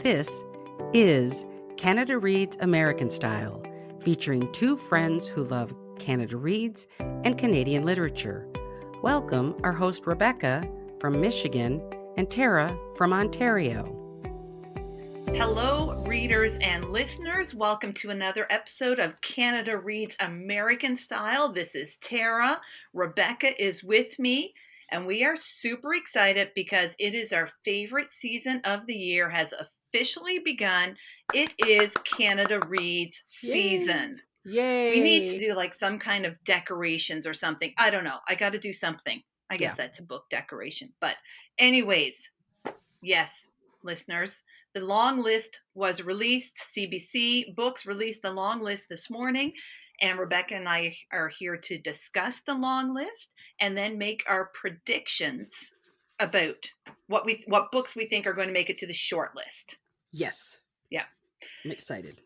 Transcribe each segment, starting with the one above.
This is Canada Reads American Style, featuring two friends who love Canada Reads and Canadian literature. Welcome our host Rebecca from Michigan and Tara from Ontario. Hello, readers and listeners. Welcome to another episode of Canada Reads American Style. This is Tara. Rebecca is with me, and we are super excited because it is our favorite season of the year, has officially begun. It is Canada Reads season. Yay! We need to do like some kind of decorations or something. I don't know. I got to do something. I guess that's a book decoration. But anyways, yes, listeners, the long list was released. CBC Books released the long list this morning, and Rebecca and I are here to discuss the long list and then make our predictions about what books we think are going to make it to the short list. Yes. Yeah. I'm excited.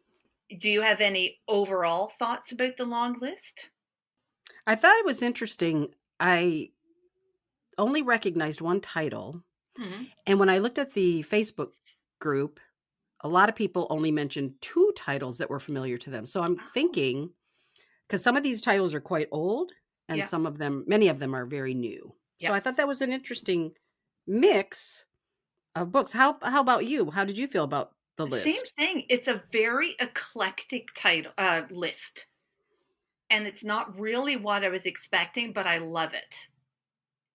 Do you have any overall thoughts about the long list? I thought it was interesting. I only recognized one title. Mm-hmm. And when I looked at the Facebook group, a lot of people only mentioned two titles that were familiar to them. So I'm thinking, because some of these titles are quite old and many of them are very new. So I thought that was an interesting mix of books. How about you? How did you feel about the list? Same thing. It's a very eclectic title list. And it's not really what I was expecting, but I love it.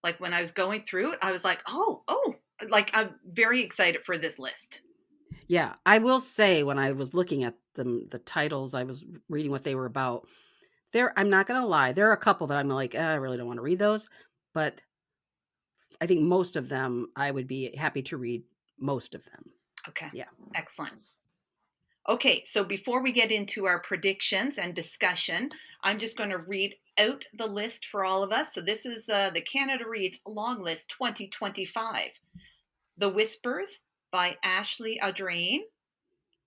Like when I was going through it, I was like, like I'm very excited for this list. Yeah, I will say when I was looking at the titles, I was reading what they were about. I'm not going to lie, there are a couple that I'm like, I really don't want to read those, but I think most of them, I would be happy to read most of them. Okay. Yeah. Excellent. Okay, so before we get into our predictions and discussion, I'm just going to read out the list for all of us. So this is the Canada Reads Long List 2025. The Whispers by Ashley Audrain.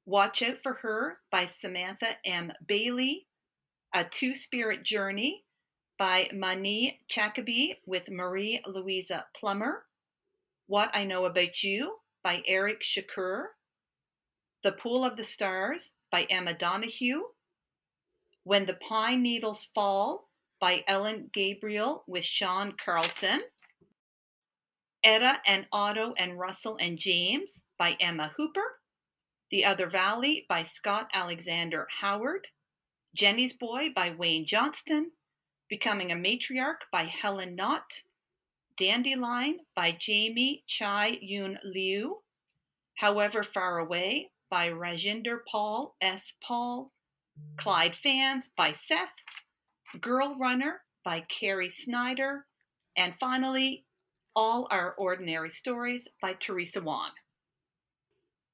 Watch Out for Her by Samantha M. Bailey. A Two-Spirit Journey by Ma-Nee Chacaby with Louisa Plummer. What I Know About You by Éric Chacour. The Pool of the Stars by Emma Donoghue. When the Pine Needles Fall by Ellen Gabriel with Sean Carleton. Etta and Otto and Russell and James by Emma Hooper. The Other Valley by Scott Alexander Howard. Jenny's Boy by Wayne Johnston. Becoming a Matriarch by Helen Knott. Dandelion by Jamie Chai Yun Liu. However Far Away by Rajinder Paul S. Paul. Clyde Fans by Seth. Girl Runner by Carrie Snyder. And finally, All Our Ordinary Stories by Teresa Wong.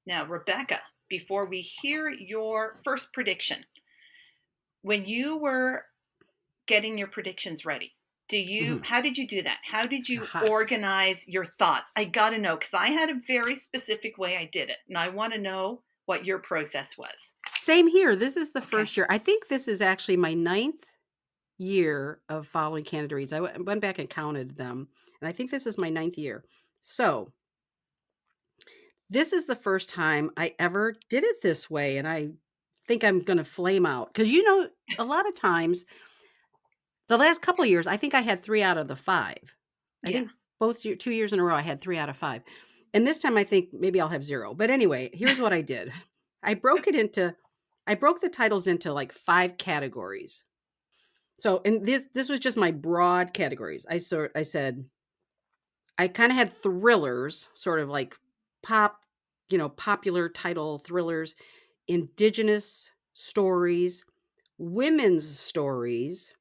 Now, Rebecca, before we hear your first prediction, when you were getting your predictions ready, how did you do that? How did you organize your thoughts? I got to know, because I had a very specific way I did it, and I want to know what your process was. Same here. This is the first year. I think this is actually my 9th year of following Canada Reads. I went back and counted them, and I think this is my 9th year. So this is the first time I ever did it this way, and I think I'm going to flame out. Because, a lot of times, the last couple of years, I think I had 3 out of the 5. I think both 2 years in a row, I had 3 out of 5. And this time, I think maybe I'll have 0. But anyway, here's what I did. I broke the titles into like 5 categories. So, and this was just my broad categories. I said, I kind of had thrillers, sort of like popular title thrillers, Indigenous stories, women's stories.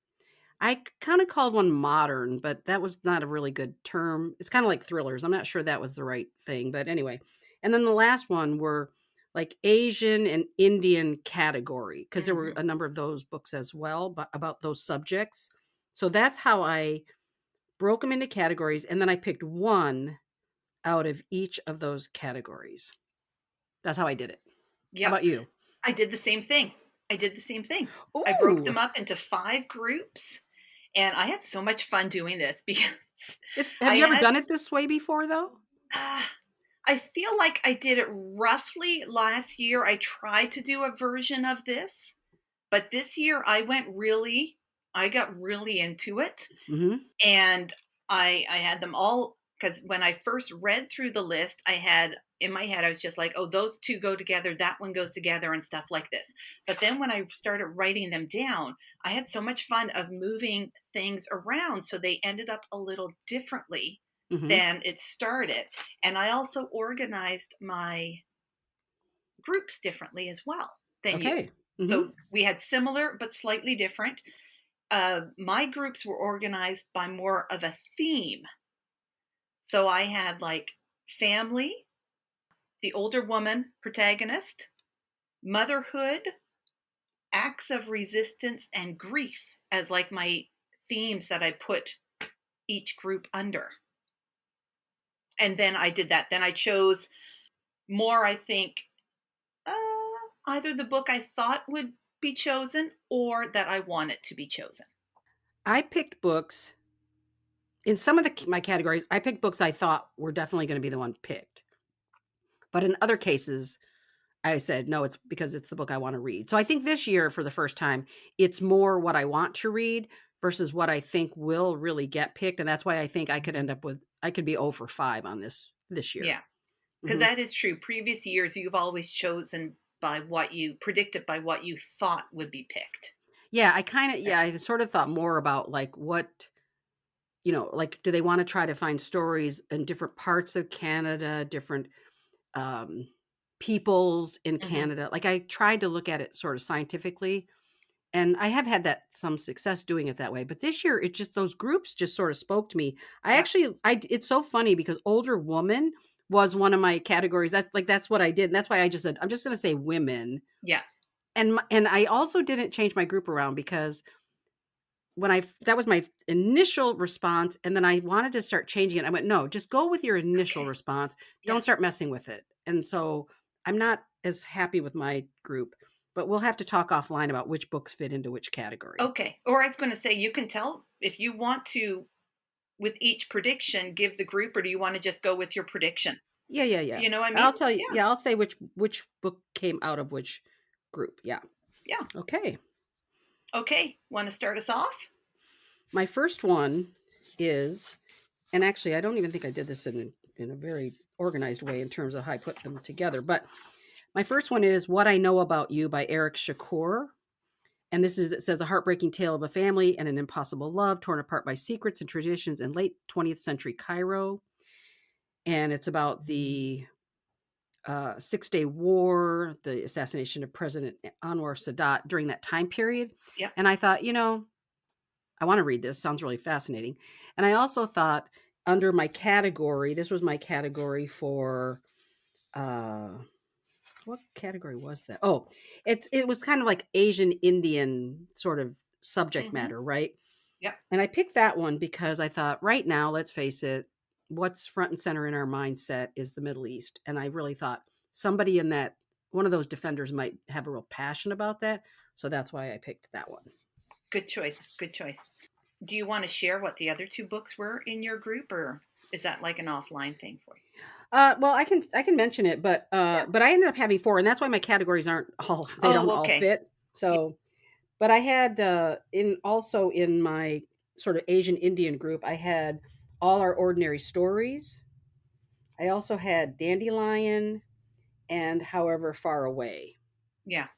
I kind of called one modern, but that was not a really good term. It's kind of like thrillers. I'm not sure that was the right thing, but anyway. And then the last one were like Asian and Indian category, because there were a number of those books as well, but about those subjects. So that's how I broke them into categories, and then I picked one out of each of those categories. That's how I did it. How about you? I did the same thing. Ooh. I broke them up into 5 groups, and I had so much fun doing this because have you ever done it this way before, though? I feel like I did it roughly last year. I tried to do a version of this, but this year I got really into it. Hmm. And I had them all because when I first read through the list, I had in my head, I was just like, oh, those two go together, that one goes together, and stuff like this. But then when I started writing them down, I had so much fun of moving things around. So they ended up a little differently Hmm. than it started. And I also organized my groups differently as well than you. Okay. Hmm. So we had similar but slightly different. My groups were organized by more of a theme. So I had like family, the older woman protagonist, motherhood, acts of resistance, and grief as like my themes that I put each group under. And then I did that. Then I chose more, I think, uh, either the book I thought would be chosen or that I wanted to be chosen. I picked books in some of my categories. I picked books I thought were definitely going to be the one picked. But in other cases, I said, no, it's because it's the book I want to read. So I think this year, for the first time, it's more what I want to read versus what I think will really get picked. And that's why I think I could be over 5 on this year. Yeah, because Hmm. that is true. Previous years, you've always chosen by what you predicted, by what you thought would be picked. Yeah, I sort of thought more about like like, do they want to try to find stories in different parts of Canada, different um, peoples in Hmm. Canada? Like, I tried to look at it sort of scientifically. And I have had that some success doing it that way, but this year it just those groups just sort of spoke to me. Yeah, It's so funny because older woman was one of my categories. That's what I did, and that's why I just said I'm just going to say women. yeah, And I also didn't change my group around because that was my initial response, and then I wanted to start changing it. I went, no, just go with your initial okay, response. yeah. Don't start messing with it. And so I'm not as happy with my group, but we'll have to talk offline about which books fit into which category. Okay. Or I was going to say, you can tell if you want to, with each prediction, give the group, or do you want to just go with your prediction? Yeah, yeah, yeah. You know what I mean? I'll tell you. Yeah. Yeah, I'll say which book came out of which group. Yeah. Yeah. Okay. Okay. Want to start us off? My first one is, and actually, I don't even think I did this in a very organized way in terms of how I put them together. But my first one is "What I Know About You" by Éric Chacour, and it says a heartbreaking tale of a family and an impossible love torn apart by secrets and traditions in late 20th century Cairo, and it's about the 6 Day War, the assassination of President Anwar Sadat during that time period. Yeah. And I thought, I want to read this. Sounds really fascinating. And I also thought under my category, this was my category for uh what category was that? Oh, it was kind of like Asian Indian sort of subject Mm-hmm. matter, right? Yep. And I picked that one because I thought right now, let's face it, what's front and center in our mindset is the Middle East. And I really thought somebody in that one of those defenders might have a real passion about that. So that's why I picked that one. Good choice. Good choice. Do you want to share what the other two books were in your group, or is that like an offline thing for you? Well, I can mention it, Yeah. but I ended up having 4, and that's why my categories aren't all they don't Oh, all okay. fit. Yeah. So, but I had in my sort of Asian Indian group, I had All Our Ordinary Stories. I also had Dandelion and However Far Away. Yeah.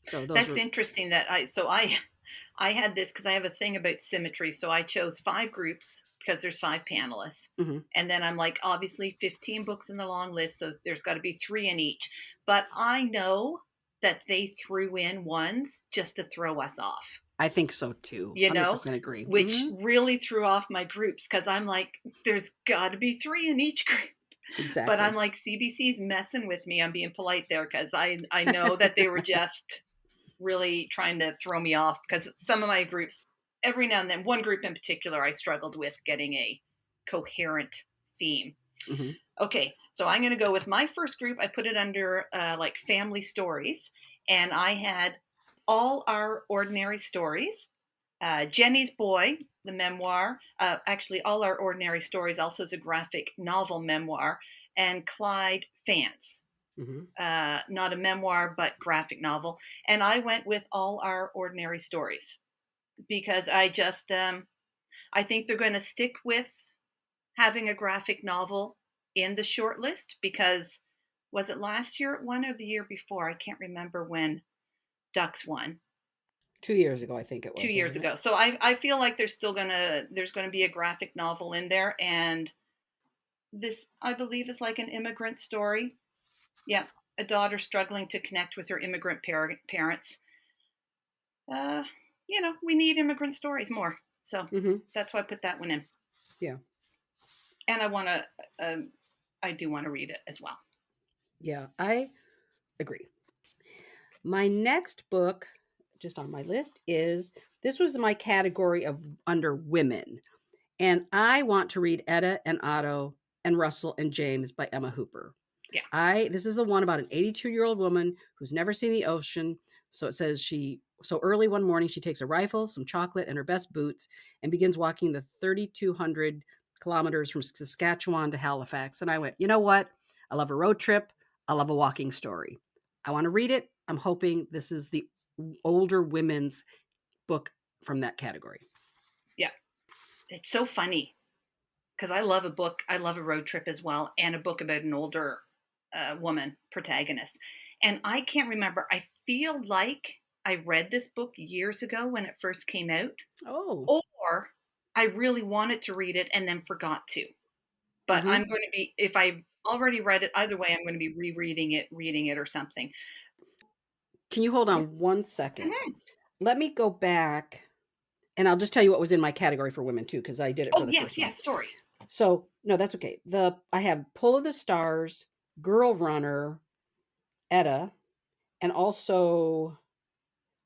So those That's were. interesting that I had this because I have a thing about symmetry. So I chose 5 groups because there's 5 panelists. Mhm. And then I'm like, obviously 15 books in the long list. So there's got to be 3 in each. But I know that they threw in ones just to throw us off, I think so too. you know, 100% agree. which Hmm. really threw off my groups because I'm like, there's got to be 3 in each group. But I'm Exactly. like, CBC's messing with me. I'm being polite there because I know that they were just really trying to throw me off because some of my groups, every now and then, one group in particular, I struggled with getting a coherent theme. Hmm. Okay, so I'm going to go with my first group. I put it under like family stories, and I had All Our Ordinary Stories, Jenny's Boy, the memoir. Actually, All Our Ordinary Stories also is a graphic novel memoir. and Clyde Fans. Mhm. Not a memoir, but graphic novel. And I went with All Our Ordinary Stories because I think they're going to stick with having a graphic novel in the short list because was it last year it won or the year before? I can't remember when Ducks won. 2 years ago, I think it 2 was, years wasn't it? ago. So I feel like there's gonna be a graphic novel in there, and this I believe is like an immigrant story. Yeah, a daughter struggling to connect with her immigrant parents. Uh, we need immigrant stories more. So Mhm. that's why I put that one in. Yeah. And um, I do want to read it as well. Yeah, I agree. My next book, just on my list, is this was my category of under women. And I want to read Etta and Otto and Russell and James by Emma Hooper. Yeah. I This is the one about an 82-year-old woman who's never seen the ocean. So it says so early one morning she takes a rifle, some chocolate, and her best boots and begins walking the 3,200 kilometers from Saskatchewan to Halifax. And I went, you know what? I love a road trip. I love a walking story. I want to read it. I'm hoping this is the older women's book from that category. Yeah. It's so funny because I love a book. I love a road trip as well, and a book about an older woman protagonist. And I can't remember. I feel like I read this book years ago when it first came out, Oh. or I really wanted to read it and then forgot to. But Mm-hmm. I'm going to be, if I've already read it, either way, I'm going to be rereading it, reading it, or something. Can you hold Yeah. on one second? Mhm. Let me go back and I'll just tell you what was in my category for women too, because I did it for Oh, the yes, first one. yes. Sorry. So no, that's okay. I have Pull of the Stars, Girl Runner, Etta, and also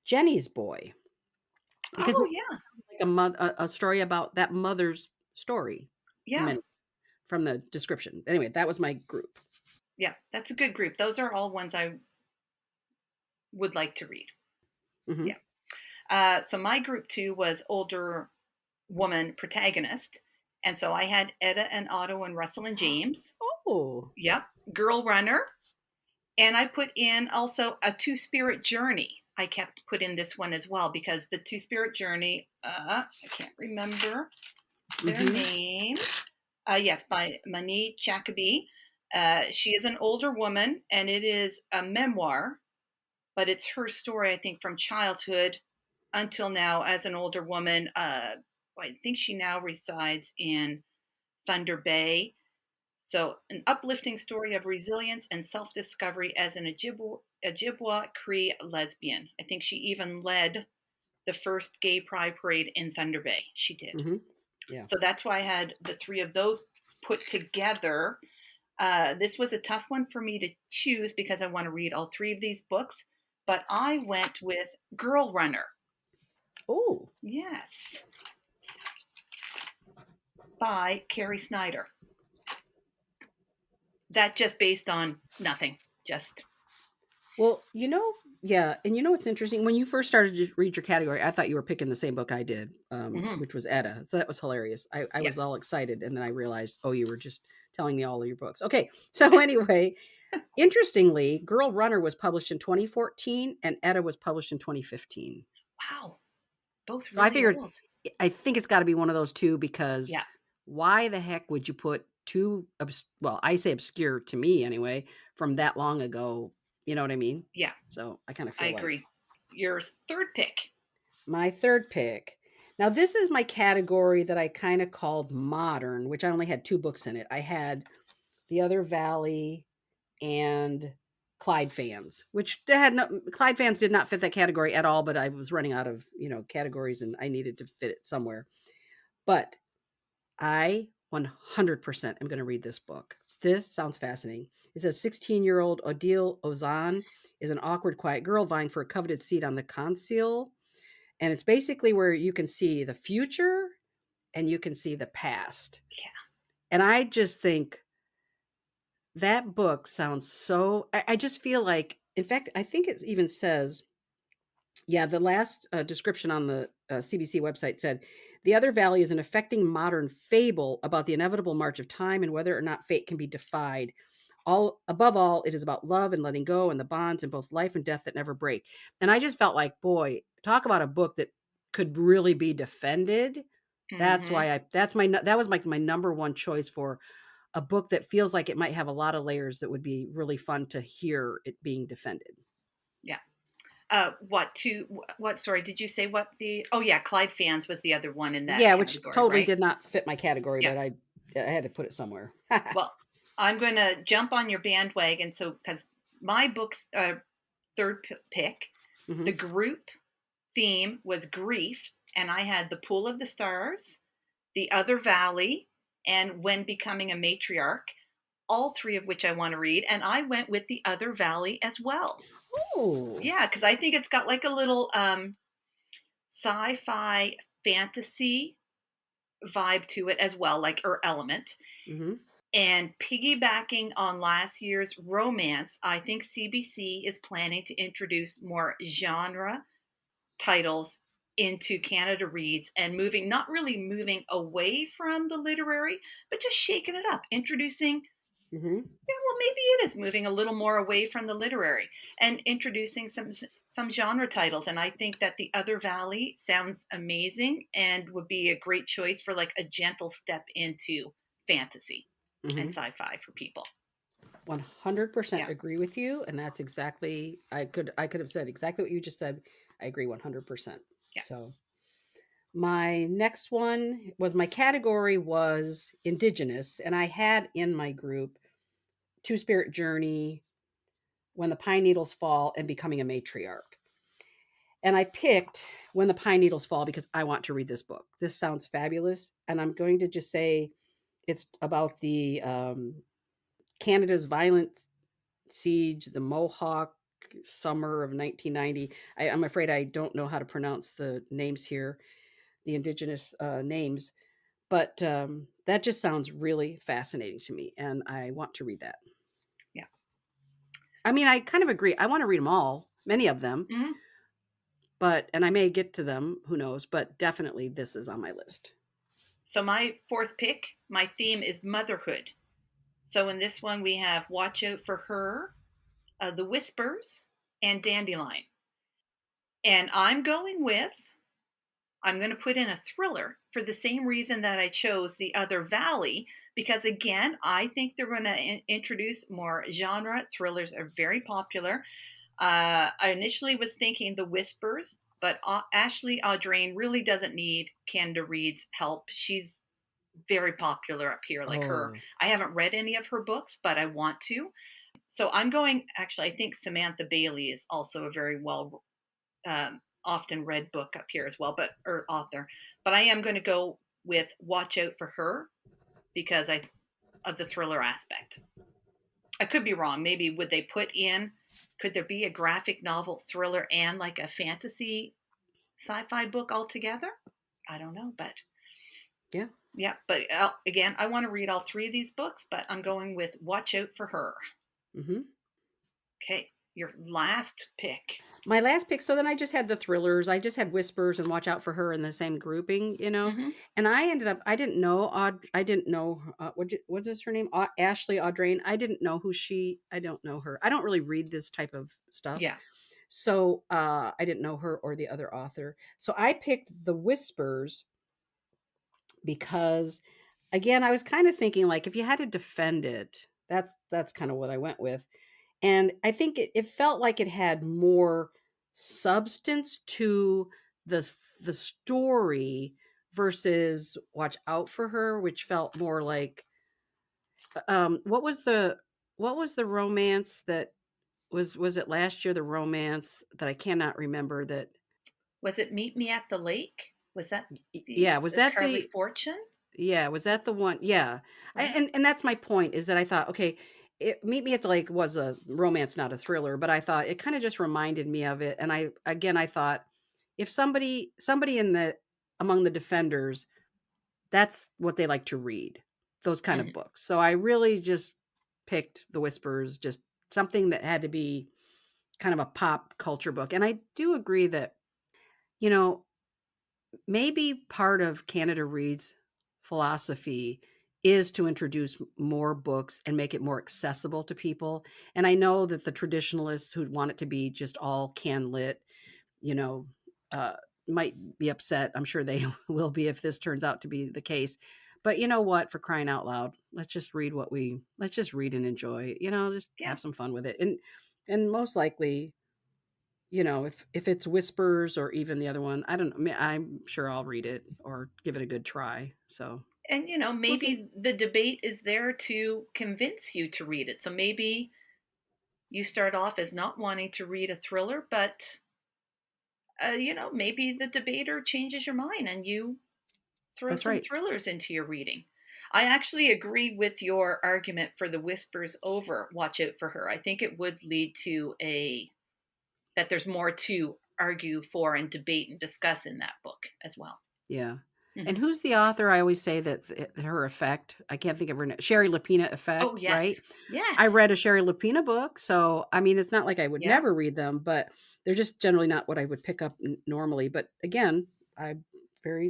Jenny's Boy, because Oh, yeah. like a story about that mother's story Yeah. many from the description. Anyway, that was my group. Yeah. That's a good group. Those are all ones I would like to read. Hmm. Yeah. So my group two was older woman protagonist. And so I had Etta and Otto and Russell and James. Oh. Yep. Girl Runner. And I put in also a Two Spirit Journey. I kept put in this one as well because the Two Spirit Journey, I can't remember their Hmm. name. Yes, by Ma-Nee Chacaby. She is an older woman and it is a memoir, but it's her story, I think, from childhood until now as an older woman. I think she now resides in Thunder Bay. So, an uplifting story of resilience and self discovery as an Ojibwa Cree lesbian. I think she even led the first gay pride parade in Thunder Bay. She did. Hmm. Yeah. So, that's why I had the three of those put together. This was a tough one for me to choose because I want to read all three of these books, but I went with Girl Runner. Oh. Yes, by Carrie Snyder. That just based on nothing. Just Well, yeah, and what's interesting? When you first started to read your category, I thought you were picking the same book I did, mhm. which was Etta. So that was hilarious. I Yeah. was all excited, and then I realized, oh, you were just telling me all of your books. Okay, so anyway, interestingly, Girl Runner was published in 2014, and Etta was published in 2015. Wow. Both So I really figured, old. I think it's got to be one of those two because Yeah. why the heck would you put two, well, I say obscure to me anyway, from that long ago? You know what I mean? Yeah. So I kind of I feel like agree. Your third pick. my third pick. Now, this is my category that I kind of called modern, which I only had two books in it. I had The Other Valley and Clyde Fans, which they had no, Clyde Fans did not fit that category at all, but I was running out of, categories and I needed to fit it somewhere. But I 100% am going to read this book. This sounds fascinating. It says 16-year-old Odile Ozan is an awkward, quiet girl vying for a coveted seat on the council. And it's basically where you can see the future and you can see the past. Yeah. And I just think that book sounds so, I just feel like, in fact, I think it even says, yeah, the last description on the CBC website said The Other Valley is an affecting modern fable about the inevitable march of time and whether or not fate can be defied. All above all, it is about love and letting go and the bonds in both life and death that never break. And I just felt like, boy, talk about a book that could really be defended. That's Mm-hmm. why that was my number one choice for a book that feels like it might have a lot of layers that would be really fun to hear it being defended. Yeah. What, sorry, did you say what oh yeah, Clyde Fans was the other one in that Yeah, which category, totally right? did not fit my category, Yeah. but I had to put it somewhere. Well, I'm going to jump on your bandwagon. So, because my book, third pick, the Hmm. group theme was grief, and I had The Pool of the Stars, The Other Valley, and When Becoming a Matriarch, all three of which I want to read. And I went with The Other Valley as well. Oh. Yeah, because I think it's got like a little sci-fi fantasy vibe to it as well, like or element. Hmm. And piggybacking on last year's romance, I think CBC is planning to introduce more genre titles into Canada Reads and moving, not really moving away from the literary, but just shaking it up, introducing, Hmm. yeah, well, maybe it is moving a little more away from the literary and introducing some genre titles. And I think that The Other Valley sounds amazing and would be a great choice for like a gentle step into fantasy and Hmm. sci-fi for people. 100% Yeah, agree with you, and that's exactly I could have said exactly what you just said. I agree 100%. yeah. So, my next one was my category was indigenous, and I had in my group Two Spirit Journey, When the Pine Needles Fall, and Becoming a Matriarch. And I picked When the Pine Needles Fall because I want to read this book. This sounds fabulous, and I'm going to just say it's about the Canada's violent siege, the Mohawk summer of 1990. I'm afraid I don't know how to pronounce the names here, the indigenous names, but that just sounds really fascinating to me, and I want to read that. Yeah. I mean, I kind of agree. I want to read them all, many of them, Mm-hmm. but and I may get to them, who knows? But definitely, this is on my list. So my fourth pick, my theme is motherhood. So in this one, we have Watch Out for Her, The Whispers, and Dandelion. And I'm going to put in a thriller for the same reason that I chose The Other Valley, because again, I think they're going to introduce more genre. Thrillers are very popular. I initially was thinking The Whispers, but Ashley Audrain really doesn't need Canada Reed's help. She's very popular up here, like her. Oh, I haven't read any of her books, but I want to. So I'm going, actually, I think Samantha Bailey is also a very well often read book up here as well, but or author. But I am going to go with Watch Out for Her because I of the thriller aspect. I could be wrong. Maybe would they put in? Could there be a graphic novel thriller and like a fantasy sci-fi book altogether? I don't know, but yeah. yeah. But again, I want to read all three of these books, but I'm going with Watch Out for Her. Hmm. Okay, your last pick. My last pick. So then I just had the thrillers. I just had Whispers and Watch Out for Her in the same grouping. Mm-hmm. And I ended up. I didn't know. I didn't know. What's this her name? Ashley Audrain. I didn't know who she. I don't know her. I don't really read this type of stuff. Yeah. So I didn't know her or the other author. So I picked the Whispers because, again, I was kind of thinking like if you had to defend it, that's kind of what I went with. And I think it felt like it had more substance to the the story versus Watch Out for Her, which felt more like what was the romance that was it last year, the romance that I cannot remember that. Was it Meet Me at the Lake? Was that Yeah, was that Carly the Fortune? yeah, was that the one? Yeah. Right? And that's my point is that I thought, okay, Meet Me at the Lake was a romance, not a thriller, but I thought it kind of just reminded me of it. And I thought if somebody in the among the defenders, that's what they like to read, those kind of Mm-hmm. books. So I really just picked The Whispers, just something that had to be kind of a pop culture book. And I do agree that, you know, maybe part of Canada Reads philosophy is to introduce more books and make it more accessible to people. And I know that the traditionalists who want it to be just all can lit, you know, uh, might be upset. I'm sure they will be if this turns out to be the case. But you know what? For crying out loud, let's just read and enjoy. Just Yeah. have some fun with it. And most likely, if it's Whispers or even the other one, I don't know. I'm sure I'll read it or give it a good try. So And we'll see. maybe the debate is there to convince you to read it. So maybe you start off as not wanting to read a thriller, but maybe the debater changes your mind and you throw That's some right. thrillers into your reading. I actually agree with your argument for the Whispers over Watch Out for Her. I think it would lead to that there's more to argue for and debate and discuss in that book as well. Yeah. And Hmm. who's the author? I always say that her effect, I can't think of her name. Sherry Lapina Oh, effect, yes. right? Yes. I read a Sherry Lapina book, so I mean, it's not like I would Yeah. never read them, but they're just generally not what I would pick up normally. But again, I'm very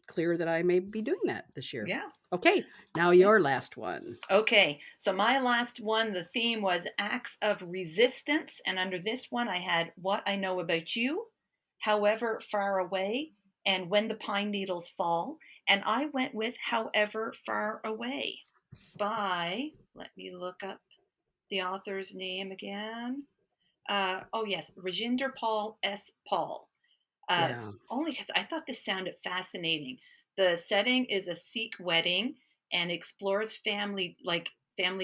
clear that I may be doing that this year. Yeah. Okay, now Yeah. your last one. Okay, so my last one, the theme was acts of resistance. And under this one, I had What I Know About You, However Far Away, and When the Pine Needles Fall. And I went with However Far Away by, let me look up the author's name again. Oh, yes, Rajinder Paul S. Paul. Uh, Yeah. Only because I thought this sounded fascinating. The setting is a Sikh wedding and explores family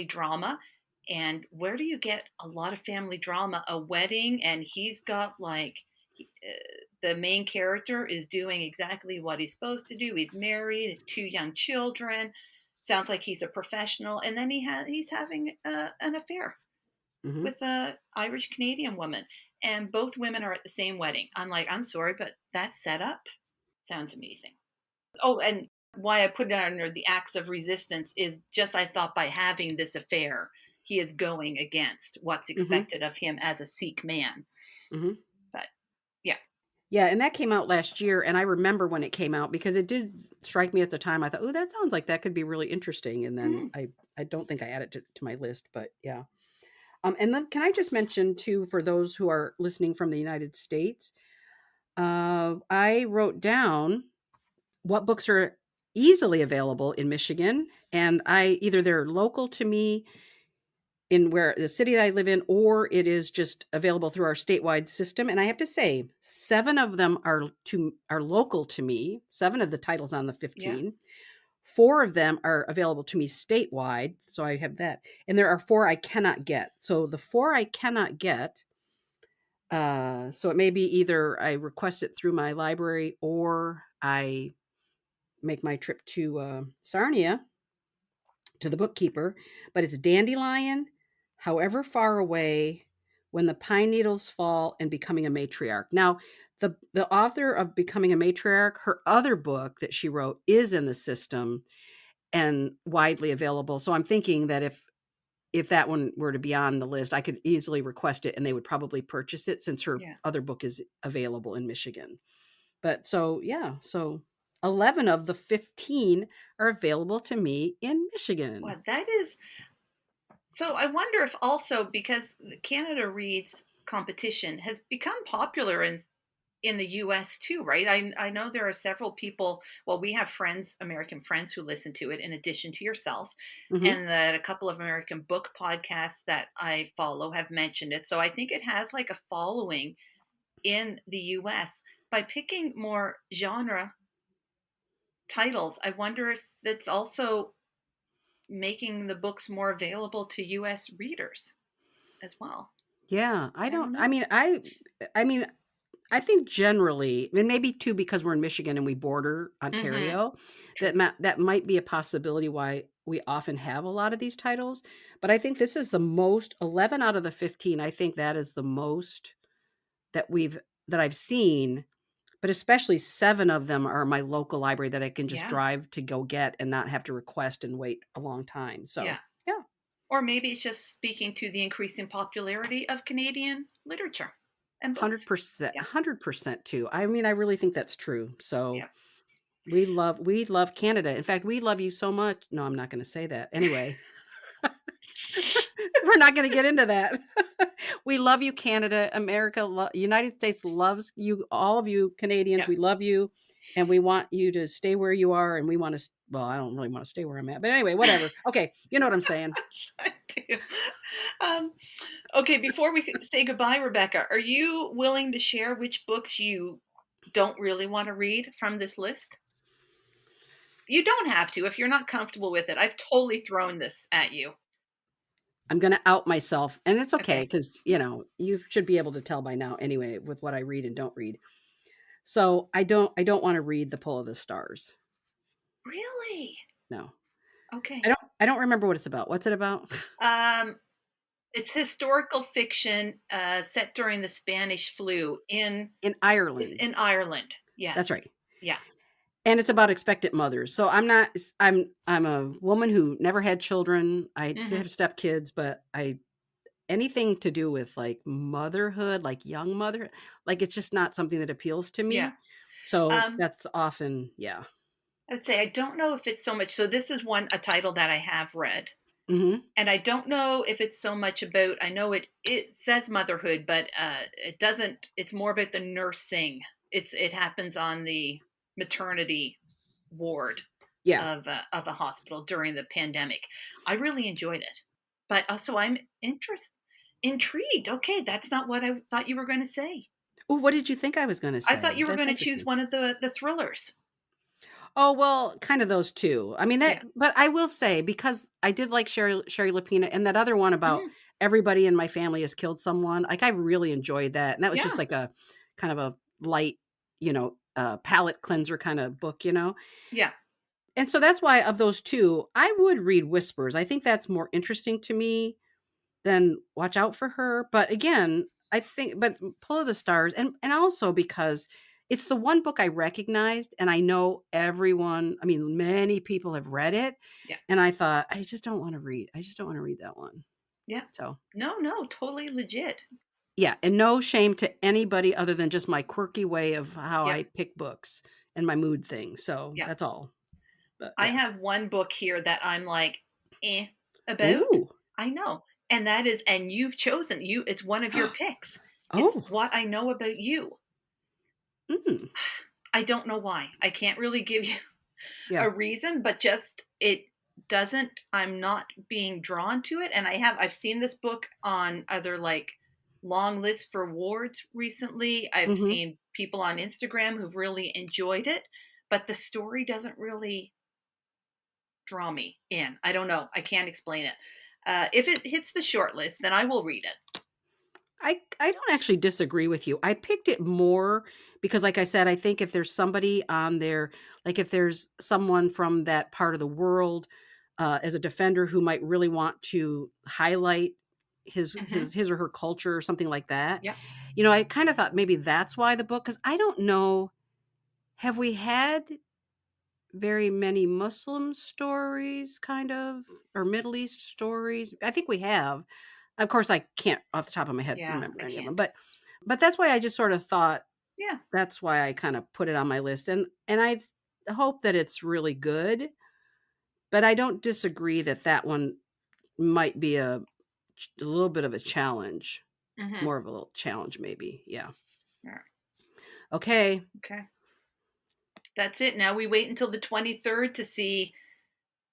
drama. And where do you get a lot of family drama? A wedding, and he's got the main character is doing exactly what he's supposed to do. He's married, two young children. Sounds like he's a professional, and then he's having an affair Hmm. with a Irish Canadian woman, and both women are at the same wedding. I'm like, I'm sorry, but that setup sounds amazing. Oh, and why I put it under the acts of resistance is just I thought by having this affair, he is going against what's Hmm. expected of him as a Sikh man. Hmm. But yeah. Yeah, and that came out last year, and I remember when it came out because it did strike me at the time. I thought, "Oh, that sounds like that could be really interesting." And then Mm, I don't think I added it to my list, but yeah. And then can I just mention too, for those who are listening from the United States, I wrote down what books are easily available in Michigan, and I either they're local to me in where the city that I live in, or it is just available through our statewide system. And I have to say, 7 of them are local to me. 7 of the titles on the yeah. 15. 4 of them are available to me statewide, so I have that. And there are 4 I cannot get. So the 4 I cannot get, so it may be either I request it through my library or I make my trip to Sarnia to the bookkeeper, but it's Dandelion, However Far Away, When the Pine Needles Fall, and Becoming a Matriarch. Now, the author of Becoming a Matriarch, her other book that she wrote is in the system and widely available. So I'm thinking that if that one were to be on the list, I could easily request it and they would probably purchase it since her Yeah. other book is available in Michigan. But so yeah, so 11 of the 15 are available to me in Michigan. Well, that is so. I wonder if also because the Canada Reads competition has become popular in the US too, right? I know there are several people, well, we have friends, American friends who listen to it in addition to yourself, Mhm. and that a couple of American book podcasts that I follow have mentioned it. So I think it has like a following in the US. By picking more genre titles, I wonder if it's also making the books more available to US readers as well. Yeah, I don't I know. mean, I mean, I think generally, and maybe too because we're in Michigan and we border Mhm. Ontario, True. that might be a possibility why we often have a lot of these titles. But I think this is the most 11 out of the 15. I think that is the most that I've seen, but especially 7 of them are my local library that I can just Yeah. drive to go get and not have to request and wait a long time. Yeah. So, yeah. Or maybe it's just speaking to the increasing popularity of Canadian literature and books. 100%, Yeah, 100% too. I mean, I really think that's true. So yeah. we love Canada. In fact, we love you so much. No, I'm not going to say that. Anyway, we're not going to get into that. We love you, Canada. America, United States loves you. All of you Canadians, Yeah. we love you, and we want you to stay where you are. And we want to. Well, I don't really want to stay where I'm at, but anyway, whatever. Okay, you know what I'm saying. I do. Um, okay, before we say goodbye, Rebecca, are you willing to share which books you don't really want to read from this list? You don't have to if you're not comfortable with it. I've totally thrown this at you. I'm going to out myself, and it's okay Okay. because you should be able to tell by now anyway with what I read and don't read. So I don't want to read The Pull of the Stars. Really? No. I Okay. don't I don't remember what it's about. What's it about? Um, it's historical fiction set during the Spanish flu In it's Ireland. in Ireland. That's Yes. right. Yeah. And it's about expectant mothers. So I'm a woman who never had children. I did Hmm. have stepkids, but I anything to do with like motherhood, like young mother, like it's just not something that appeals to Yeah. me. So Um, that's often, yeah. I would say I don't know if it's so much. So this is a title that I have read. Mhm. And I don't know if it's so much about, I know it says motherhood, but it doesn't, it's more about the nursing. It happens on the maternity ward Yeah. of a hospital during the pandemic. I really enjoyed it, but also I'm intrigued. Okay, that's not what I thought you were going to say. Oh, what did you think I was going to I thought say? you were That's going to choose interesting. one of the thrillers. Oh, well, kind of those 2. I mean, Yeah. but I will say, because I did like Sherry Lapina, and that other one about Mhm. everybody in my family has killed someone, like, I really enjoyed that, and that was just Yeah. like a kind of a light, palate cleanser kinda book. Yeah. And so that's why of those 2, I would read Whispers. I think that's more interesting to me than Watch Out for Her, but again, I think but Pull of the Stars, and also because it's the one book I recognized, and I know many people have read it, Yeah. and I thought, I just don't wanna read that one. Yeah. So, No, no, totally legit. yeah, and no shame to anybody other than just my quirky way of how Yeah. I pick books and my mood thing, so Yeah. that's all. But I yeah. have one book here that I'm like, eh, about. Ooh. I know. And that is, and you've chosen it's one of your picks. It's Oh, What I Know About You. mm, I don't know why. I can't really give you yeah, a reason, but just it doesn't, I'm not being drawn to it. And I've seen this book on other like long lists for awards recently. I've mhm. seen people on Instagram who've really enjoyed it, but the story doesn't really draw me in. I don't know. I can't explain it. If it hits the short list, then I will read it. I don't actually disagree with you. I picked it more because, like I said, I think if there's somebody on there, like if there's someone from that part of the world, as a defender who might really want to highlight his Hmm. his his or her culture or something like that. Yep. I kind of thought maybe that's why the book, because I don't know, have we had very many Muslim stories, kind of, or Middle East stories? I think we have. Of course, I can't off the top of my head Yeah, remember I any of them, can't. but that's why I just sort of thought Yeah. that's why I kind of put it on my list, and I hope that it's really good, but I don't disagree that that one might be a little bit of a challenge, Hmm. more of a little challenge maybe. Yeah. Yeah. Okay. Okay. That's it. Now we wait until the 23rd to see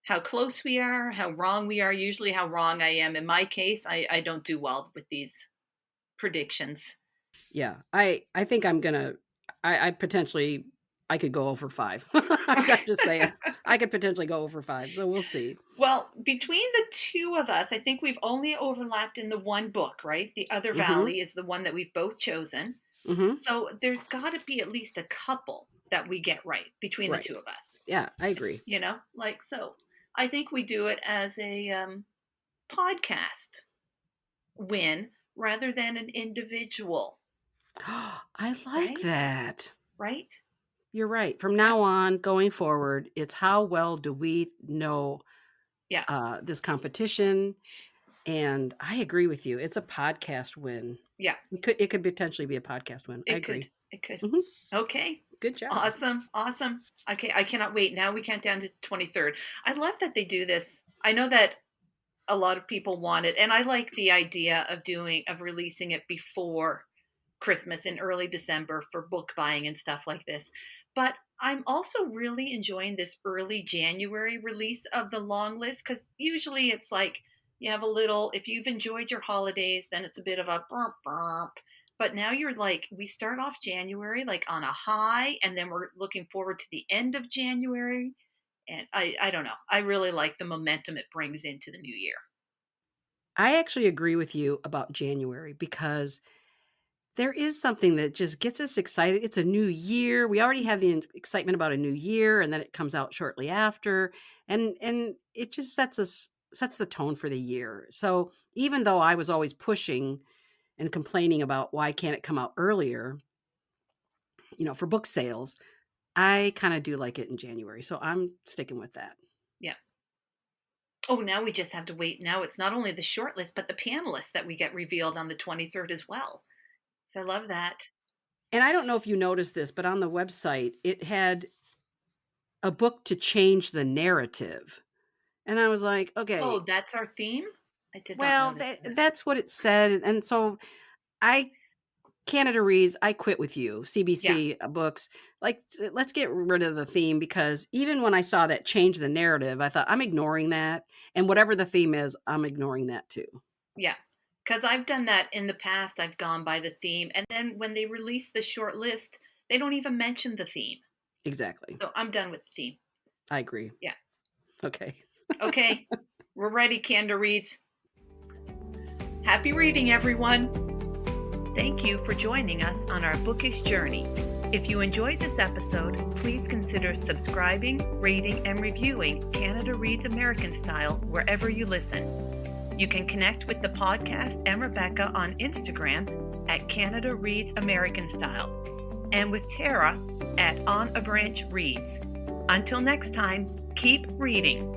how close we are, how wrong we are. Usually, how wrong I am. In my case, I don't do well with these predictions. Yeah. I think I'm gonna I potentially I could go over 5. I'm just saying. I could potentially go over 5, so we'll see. Well, between the two of us, I think we've only overlapped in the one book, right? The Other Mhm. Valley is the one that we've both chosen. Mhm. So there's got to be at least a couple that we get right between the two Right. of us. Yeah, I agree. Like so. I think we do it as a podcast win rather than an individual, I like right? that. Right? You're right. From Yep. now on, going forward, it's how well do we know Yeah. this competition, And I agree with you. It's a podcast win. Yeah, It could potentially be a podcast win. I it could. agree. It could. Mhm. Okay. Good job. Awesome. Awesome. Okay, I cannot wait. Now we count down to 23rd. I love that they do this. I know that a lot of people want it, and I like the idea of releasing it before Christmas in early December for book buying and stuff like this. But I'm also really enjoying this early January release of the long list, because usually it's like you have a little, if you've enjoyed your holidays, then it's a bit of a bump bump. But now you're like, we start off January like on a high, and then we're looking forward to the end of January. And I don't know. I really like the momentum it brings into the new year. I actually agree with you about January because there is something that just gets us excited. It's a new year. We already have the excitement about a new year, and then it comes out shortly after, and it just sets the tone for the year. So even though I was always pushing and complaining about why can't it come out earlier, for book sales, I kind of do like it in January. So I'm sticking with that. Yeah. Oh, now we just have to wait. Now it's not only the short list, but the panelists that we get revealed on the 23rd as well. I love that. And I don't know if you noticed this, but on the website, it had a book to change the narrative. And I was like, Oh, okay, that's our theme? I did not well, notice that. that's what it said. And so I, Canada Reads, I quit with you, Yeah, CBC Books. Like, let's get rid of the theme because even when I saw that change the narrative, I thought I'm ignoring that. And whatever the theme is, I'm ignoring that too. yeah. Because I've done that in the past. I've gone by the theme. And then when they release the short list, they don't even mention the theme. Exactly. So I'm done with the theme. I agree. Yeah. Okay. Okay. We're ready, Canada Reads. Happy reading, everyone. Thank you for joining us on our bookish journey. If you enjoyed this episode, please consider subscribing, rating, and reviewing Canada Reads American Style wherever you listen. You can connect with the podcast and Rebecca on Instagram at Canada Reads American Style and with Tara at On a Branch Reads. Until next time, keep reading.